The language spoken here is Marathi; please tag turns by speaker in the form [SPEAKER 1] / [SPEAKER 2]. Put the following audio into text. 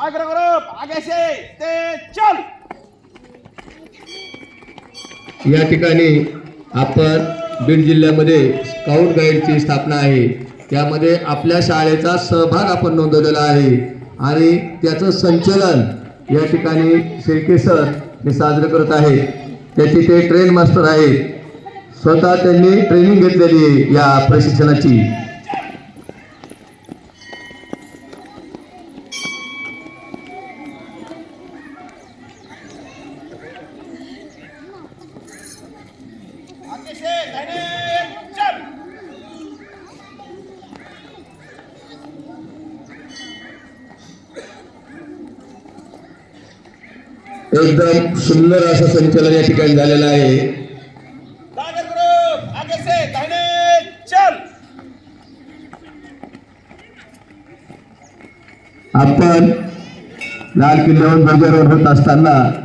[SPEAKER 1] टाइगर ग्रुप आगे से तेज चल।
[SPEAKER 2] या ठिकाणी आपण बीड जिल्ह्यामध्ये स्काउट गाईडची स्थापना आहे, त्यामध्ये आपल्या शाळेचा सहभाग आपण नोंदवलेला आहे आणि त्याचं संचलन या ठिकाणी शेळके सर हे साजरे करत आहेत। त्याचे ते ट्रेन मास्टर आहेत, स्वतः त्यांनी ट्रेनिंग घेतलेली आहे या प्रशिक्षणाची।
[SPEAKER 1] आगे से दाहिने चल।
[SPEAKER 2] एकदम सुंदर असं संचलन या ठिकाणी झालेलं आहे।
[SPEAKER 1] टाइगर ग्रुप आगे से दाहिने चल।
[SPEAKER 2] आपण लाल किल्ल्यावर ध्वजारोहण होत असताना